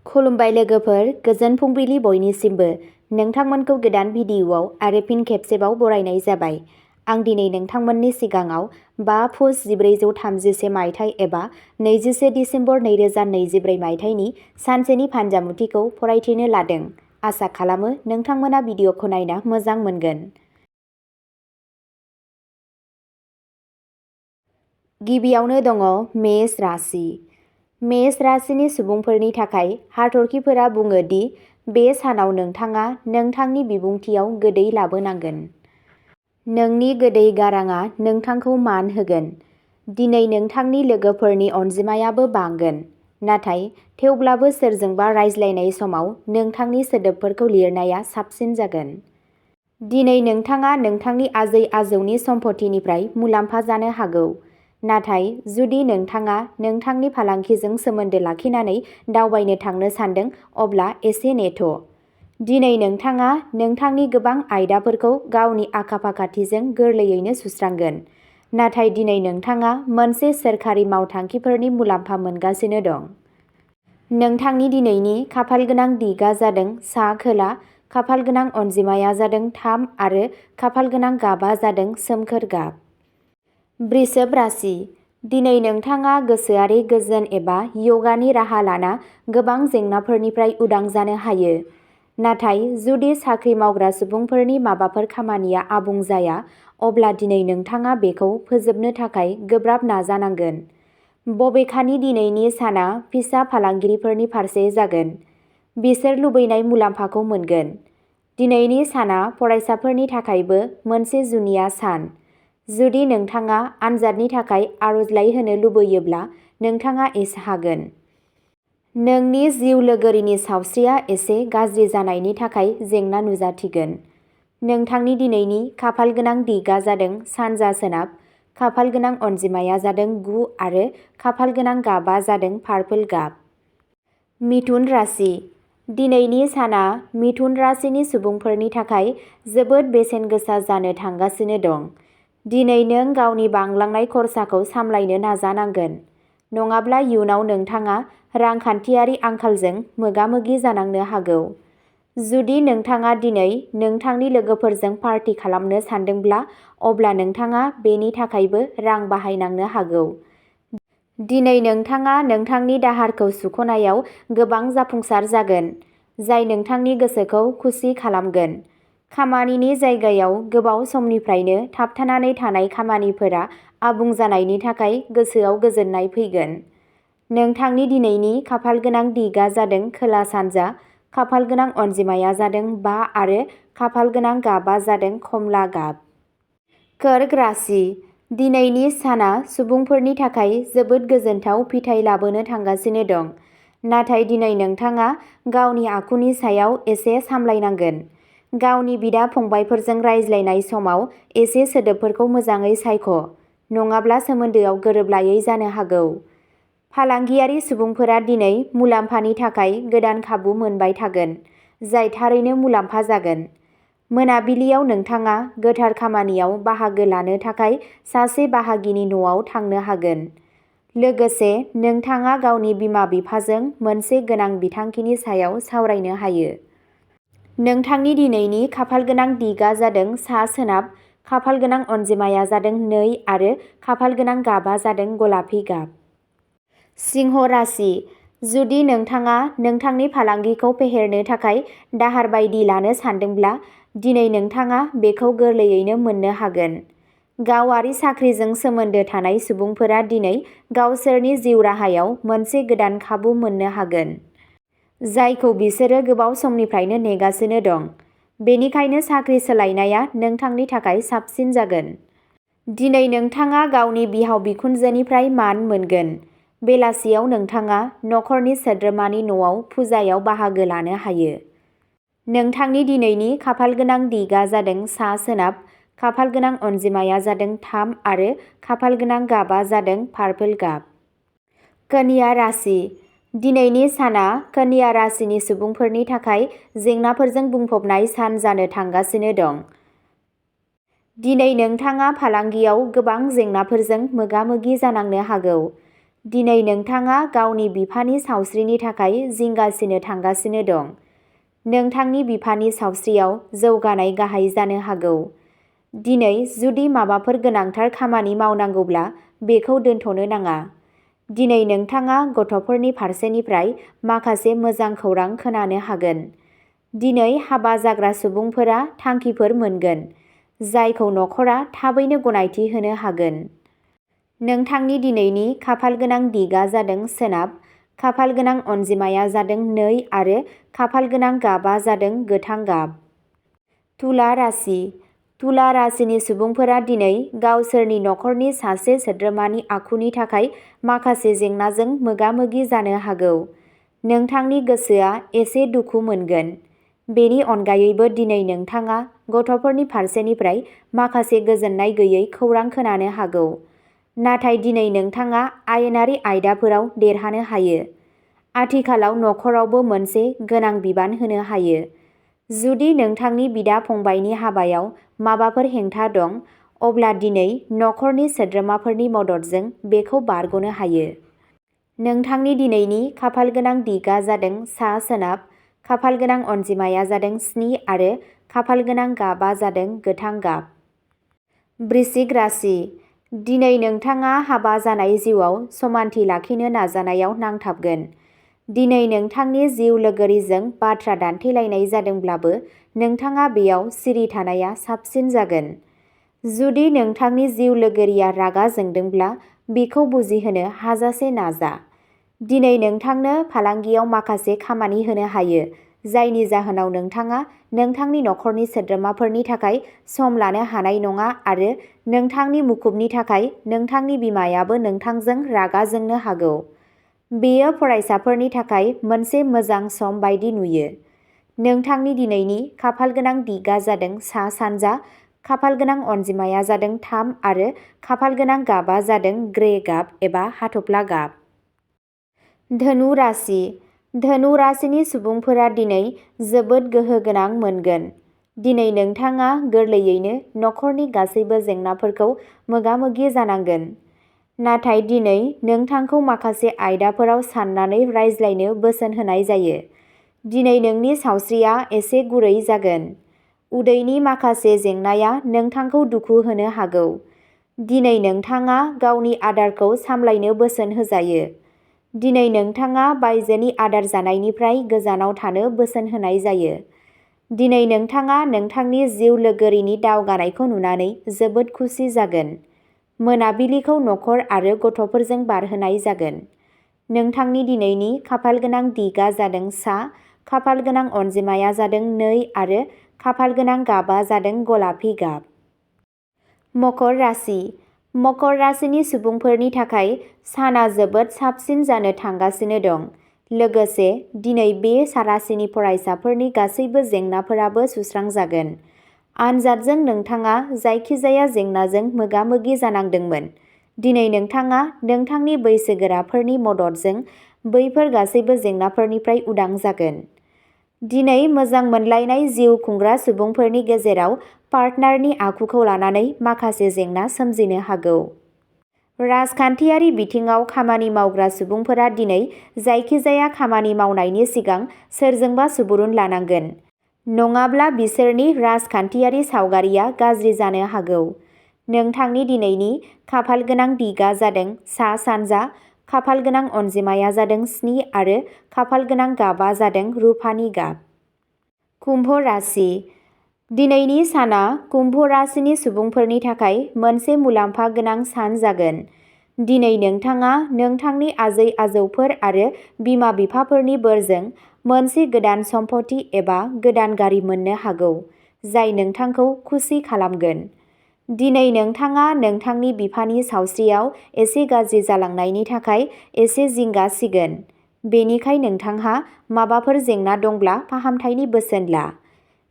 खुलुमबाय लोगोफोर, गोजोन फुंबिलि बयनिसिमबो। नोंथांमोनखौ गोदान भिडिअ'आव आरो फिन खेबसेबाव बरायनाय जाबाय। आं दिनै नोंथांमोननि सिगाङाव 5 पुस 1431 मायथाइ एबा 21 दिसेम्बर 2023 मायथाइनि सानसेनि फान्जामुथिखौ फरायथिनो लादों। आसा खालामो नोंथांमोना भिडिअ'खौ नायना मोजां मोनगोन। गिबियावनो दङ मेष राशि। मेष राशिनि सुबुंफोरनि थाखाय हाथरखिफोरा बुङो दि बे सानाव नोंथाङा नोंथांनि बिबुंथियाव गोदै लाबोनांगोन। नोंनि गोदै गाराङा नोंथांखौ मान होगोन। दिनै नोंथांनि लोगोफोरनि अनजिमायाबो बांगोन। नाथाय थेवब्लाबो सोरजोंबा रायज्लायनाय समाव नोंथांनि सोदोबफोरखौ लिरनाया साबसिन जागोन। दिनै नोंथाङा नोंथांनि आजै-आजौनि सम्पथिनिफ्राय मुलाम्फा जानो हागौ। नाथाय जुदि नोंथाङा नोंथांनि फालांगिजों सोमोन्दो लाखिनानै दावबायनो थांनो सानदों अब्ला एसे नेथ'। दिनै नोंथाङा नोंथांनि गोबां आयदाफोरखौ गावनि आखा-फाखाथिजों गोरलैयैनो सुस्रांगोन। नाथाय दिनै नोंथाङा मोनसे सोरखारि मावथांखिफोरनि मुलाम्फा मोनगासिनो दं। नोंथांनि दिनैनि खाफालगोनां दिगआ जादों सा-खोला, खाफालगोनां अनजिमाया जादों 3 आरो खाफालगोनां गाबआ जादों सोमखोर गाब। वृषभ राशि। दिनै नोंथाङा गोसोआरि गोजोन एबा य'गानि राहा लाना गोबां जेंनाफोरनिफ्राय उदां जानो हायो। नाथाय जुदि साख्रि मावग्रा सुबुंफोरनि माबाफोर खामानिया आबुं जाया, अब्ला दिनै नोंथाङा बेखौ फोजोबनो थाखाय गोब्राब नाजानांगोन। बबेखानि दिनैनि साना फिसा फालांगिरिफोरनि फारसे जागोन। बिसोर लुबैनाय मुलाम्फाखौ मोनगोन। दिनैनि साना फरायसाफोरनि थाखायबो मोनसे जुनिया सान। जुदि नोंथाङा आनजादनि थाखाय आर'जलाइ होनो लुबैयोब्ला नोंथाङा हागोन। नोंनि जिउ लोगोरिनि सावस्रिया एसे गाज्रि जानायनि थाखाय जेंना नुजाथिगोन। नोंथांनि दिनैनि खाफालगोनां दिगआ जादों सानजा सोनाब, खाफालगोनां अनजिमाया जादों 9 आरो खाफालगोनां गाबआ जादों पार्पल गाब। मिथुन राशि। दिनैनि साना मिथुन राशिनि सुबुंफोरनि थाखाय जोबोद बेसेन गोसा जानो थांगासिनो दं। दिनै नों गावनि बांलांनाय खरसाखौ सामलायनो नाजानांगोन। नङाब्ला इयुनाव नोंथाङा रांखान्थियारि आंखालजों मोगा-मोगि जानांनो हागौ। जुदि नोंथाङा दिनै नोंथांनि लोगोफोरजों पार्टी खालामनो सानदोंब्ला अब्ला नोंथाङा बेनि थाखायबो रां बाहायनांनो हागौ। दिनै नोंथाङा नोंथांनि दाहारखौ सुख'नायाव गोबां जाफुंसार जागोन, जाय नोंथांनि गोसोखौ खुसि खालामगोन। खामानिनि जायगायाव गोबाव समनिफ्रायनो थाबथानानै थानाय खामानिफोरा आबुं जानायनि थाखाय गोसोआव गोजोननाय फैगोन। नोंथांनि दिनैनि खाफालगोनां दिगआ जादों खोला-सानजा, खाफालगोनां अनजिमाया जादों 5 आरो खाफालगोनां गाबआ जादों खमला गाब। कर्क राशि। दिनैनि साना सुबुंफोरनि थाखाय जोबोद गोजोनथाव फिथाय लाबोनो थांगासिनो दं। नाथाय दिनै नोंथाङा गावनि आखुनि सायाव एसे सामलायनांगोन। गावनि बिदा-फंबायफोरजों रायज्लायनाय समाव एसे सोदोबफोरखौ मोजाङै सायख', नङाब्ला सोमोन्दोआव गोरोबलायै जानो हागौ। फालांगियारि सुबुंफोरा दिनै मुलाम्फानि थाखाय गोदान खाबु मोनबाय थागोन, जाय थारैनो मुलाम्फा जागोन। मोनाबिलियाव नोंथाङा गोथार खामानियाव बाहागो लानो थाखाय सासे बाहागिनि न'आव थांनो हागोन। लोगोसे नोंथाङा गावनि बिमा-बिफाजों मोनसे गोनां बिथांखिनि सायाव सावरायनो हायो। नोंथांनि दिनैनि खाफालगोनां दिगआ जादों सा-सोनाब, खाफालगोनां अनजिमाया जादों 2 आरो खाफालगोनां गाबआ जादों गलापि गाब। सिंह राशि। जुदि नोंथाङा नोंथांनि फालांगिखौ फेहेरनो थाखाय दाहार बायदि लानो सानदोंब्ला, दिनै नोंथाङा बेखौ गोरलैयैनो मोननो हागोन। गावारि साख्रिजों सोमोन्दो थानाय सुबुंफोरा दिनै गावसोरनि जिउ राहायाव मोनसे गोदान खाबु मोननो हागोन, जायखौ बिसोरो गोबाव समनिफ्रायनो नेगासिनो दं। बेनिखायनो साख्रि सोलायनाया नोंथांनि थाखाय साबसिन जागोन। दिनै नोंथाङा गावनि बिहाव-बिखुनजोनिफ्राय मान मोनगोन। बेलासियाव नोंथाङा नखरनि सोद्रोमानि न'आव फुजायाव बाहागो लानो हायो। नोंथांनि दिनैनि खाफालगोनां दिगआ जादों सा-सोनाब, खाफालगोनां अनजिमाया जादों 3 आरो खाफालगोनां गाबआ जादों पार्पल गाब। कन्या राशि। दिनैनि साना कन्या राशिनि सुबुंफोरनि थाखाय जेंनाफोरजों बुंफबनाय सान जानो थांगासिनो दं। दिनै नोंथाङा फालांगियाव गोबां जेंनाफोरजों मोगा-मोगि जानांनो हागौ। दिनै नोंथाङा गावनि बिफानि सावस्रिनि थाखाय जिंगासिनो थांगासिनो दं। नोंथांनि बिफानि सावस्रियाव जौगानाय गाहाय जानो हागौ। दिनै जुदि माबाफोर गोनांथार खामानि मावनांगौब्ला बेखौ दोनथ'नो नाङा। दिनै नोंथाङा गथ'फोरनि फारसेनिफ्राय माखासे मोजां खौरां खोनानो हागोन। दिनै हाबा जाग्रा सुबुंफोरा थांखिफोर मोनगोन, जायखौ नखरा थाबैनो गनायथि होनो हागोन। नोंथांनि दिनैनि खाफालगोनां दिगआ जादों सोनाब, खाफालगोनां अनजिमाया जादों 2 आरो खाफालगोनां गाबआ जादों गोथां गाब। तुला राशि। तुला राशिनि सुबुंफोरा दिनै गावसोरनि नखरनि सासे सोद्रोमानि आखुनि थाखाय माखासे जेंनाजों मोगा-मोगि जानो हागौ। नोंथांनि गोसोआ एसे दुखु मोनगोन। बेनि अनगायैबो दिनै नोंथाङा गथ'फोरनि फारसेनिफ्राय माखासे गोजोननाय गैयै खौरां खोनानो हागौ। नाथाय दिनै नोंथाङा आयेनारि आयदाफोराव देरहानो हायो। आथिखालाव नखरावबो मोनसे गोनां बिबान होनो हायो। जुदि नोंथांनि बिदा-फंबायनि हाबायाव माबाफोर हेंथा दं, अब्ला दिनै नखरनि सोद्रोमाफोरनि मददजों बेखौ बारग'नो हायो। नोंथांनि दिनैनि खाफालगोनां दिगआ जादों सा-सोनाब, खाफालगोनां अनजिमाया जादों 7 आरो खाफालगोनां गाबआ जादों गोथां गाब। वृश्चिक राशि। दिनै नोंथाङा हाबा जानाय जिउआव समानथि लाखिनो नाजानायाव नांथाबगोन। दिनै नोंथांनि जिउ लोगोरिजों बाथ्रा दान्थेलायनाय जादोंब्लाबो नोंथाङा बेयाव सिरि थानाया साबसिन जागोन। जुदि नोंथांनि जिउ लोगोरिया रागा जोंदोंब्ला बिखौ बुजिहोनो हाजासे नाजा। दिनै नोंथांनो फालांगियाव माखासे खामानि होनो हायो, जायनि जाहोनाव नोंथाङा नोंथांनि नखरनि सोद्रोमाफोरनि थाखाय सम लानो हानाय नङा आरो नोंथांनि मुखुबनि थाखाय नोंथांनि बिमायाबो नोंथांजों रागा जोंनो हागौ। बेयो फरायसाफोरनि थाखाय मोनसे मोजां सम बायदि नुयो। नोंथांनि दिनैनि खाफालगोनां दिगआ जादों सा-सानजा, खाफालगोनां अनजिमाया जादों 3 आरो खाफालगोनां गाबआ जादों ग्रे गाब एबा हाथफ्ला गाब। धनु राशि। धनु राशिनि सुबुंफोरा दिनै जोबोद गोहो गोनां मोनगोन। दिनै नोंथाङा गोरलैयैनो नखरनि गासैबो जेंनाफोरखौ मोगा-मोगि जानांगोन। नाथाय दिनै नोंथांखौ माखासे आयदाफोराव साननानै रायज्लायनो बोसोन होनाय जायो। दिनै नोंनि सावस्रिया एसे गुरै जागोन। उदैनि माखासे जेंनाया नोंथांखौ दुखु होनो हागौ। दिनै नोंथाङा गावनि आदारखौ सामलायनो बोसोन होजायो। दिनै नोंथाङा बायजोनि आदार जानायनिफ्राय गोजानाव थानो बोसोन होनाय जायो। दिनै नोंथाङा नोंथांनि जिउ लोगोरिनि दावगानायखौ नुनानै जोबोद खुसि जागोन। मोनाबिलिखौ नखर आरो गथ'फोरजों बारहोनाय जागोन। नोंथांनि दिनैनि खाफालगोनां दिगआ जादों सा, खाफालगोनां अनजिमाया जादों 2 आरो खाफालगोनां गाबआ जादों गलापि गाब। मकर राशि। मकर राशिनि सुबुंफोरनि थाखाय साना जोबोद साबसिन जानो थांगासिनो दं। लोगोसे दिनै बे राशिनि फरायसाफोरनि गासैबो जेंनाफोराबो सुस्रांजागोन। आनजादजों नोंथाङा जायखिजाया जेंनाजों मोगा-मोगि जानांदोंमोन। दिनै नोंथाङा नोंथांनि बैसोगोराफोरनि मददजों बैफोर गासैबो जेंनाफोरनिफ्राय उदां जागोन। दिनै मोजां मोनलायनाय जिउ खुंग्रा सुबुंफोरनि गेजेराव पार्टनारनि आखुखौ लानानै माखासे जेंना सोमजिनो हागौ। राजखान्थियारि बिथिङाव खामानि मावग्रा सुबुंफोरा दिनै जायखिजाया खामानि मावनायनि सिगां सोरजोंबा सुबुरुन लानांगोन। नङाब्ला बिसोरनि राजखान्थियारि सावगारिया गाज्रि जानो हागौ। नोंथांनि दिनैनि खाफालगोनां दिगआ जादों सा-सानजा, खाफालगोनां अनजिमाया जादों 7 आरो खाफालगोनां गाबआ जादों रुफानि गाब। कुम्भ राशि। दिनैनि साना कुम्भ राशिनि सुबुंफोरनि थाखाय मोनसे मुलाम्फा गोनां सान जागोन। दिनै नोंथाङा नोंथांनि आजै-आजौफोर आरो बिमा-बिफाफोरनि बोरजों मोनसे गोदान सम्पथि एबा गोदान गारि मोननो हागौ, जाय नोंथांखौ खुसि खालामगोन। दिनै नोंथाङा नोंथांनि बिफानि सावस्रियाव एसे गाज्रि जालांनायनि थाखाय एसे जिंगा सिगोन। बेनिखाय नोंथांहा माबाफोर जेंना दंब्ला फाहामथायनि बोसोन ला।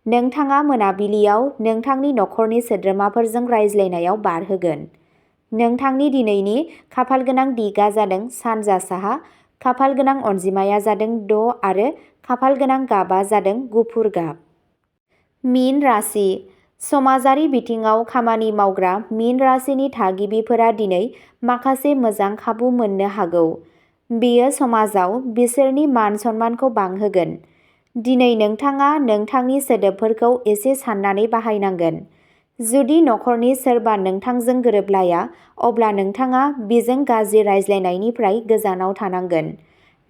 नोंथाङा मोनाबिलियाव नोंथांनि नखरनि सोद्रोमाफोरजों रायज्लायनायाव बारहोगोन। नोंथांनि दिनैनि खाफालगोनां दिगआ जादों सानजा साहा, खाफालगोनां अनजिमाया जादों 6 आरो खाफालगोनां गाबआ जादों गुफुर गाब। मीन राशि। समाजारि बिथिङाव खामानि मावग्रा मीन राशिनि थागिबिफोरा दिनै माखासे मोजां खाबु मोननो हागौ। बेयो समाजाव बिसोरनि मान सन्मानखौ बांहोगोन। दिनै नोंथाङा नोंथांनि सोदोबफोरखौ एसे साननानै बाहायनांगोन। जुदि नखरनि सोरबा नोंथांजों गोरोबलाया, अब्ला नोंथाङा बिजों गाज्रि रायज्लायनायनिफ्राय गोजानाव थानांगोन।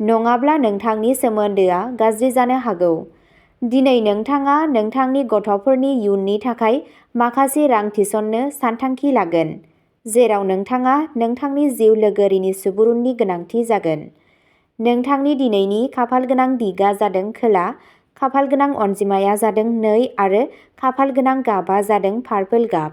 नङाब्ला नोंथांनि सोमोन्दोआ गाज्रि जानो हागौ। दिनै नोंथाङा नोंथांनि गथ'फोरनि इयुननि थाखाय माखासे रां थिसननो सानथांखि लागोन, जेराव नोंथाङा नोंथांनि जिउ लोगोरिनि सुबुरुननि गोनांथि जागोन। नोंथांनि दिनैनि खाफालगोनां दिगा जादों खोला, खाफालगोनां अनजिमाया जादों 2 आरो खाफालगोनां गाबआ जादों पार्पल गाब।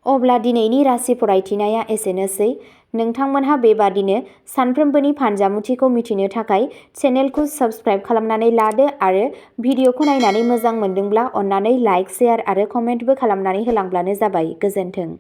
अब्ला दिनैनि राशि फरायथिनाया एसेनोसै। नोंथांमोनहा बेबादिनो सानफ्रोमबोनि फानजामुथिखौ मिथिनो थाखाय चेनेलखौ साबस्क्राइब खालामनानै लादो आरो भिडिअखौ नायनानै मोजां मोनदोंब्ला अन्नानै लाइक, शेयार आरो कमेन्टबो खालामनानै होलांब्लानो जाबाय। गोजोन्थों।